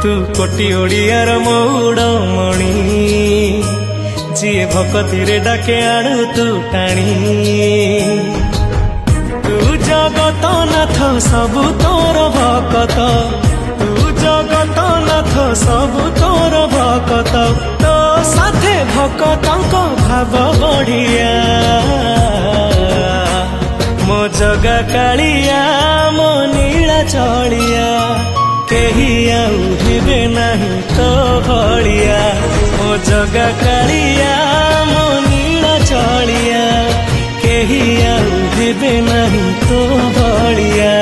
तू कोटी ओडियार मौड़मणि जीए भक्ति डाके आणु तू टाणी तू जगत नाथ सबु तोर भकत तू जगत नाथ सबु तोर भकत तो साथे भकतंक भाव बढ़िया मो जगा कालिया मो नीला चलिया केही आउ हेबे नहीं तो भलिया मो जगा कालिया मो नीला चलिया केही आउ हेबे नहीं तो भलिया।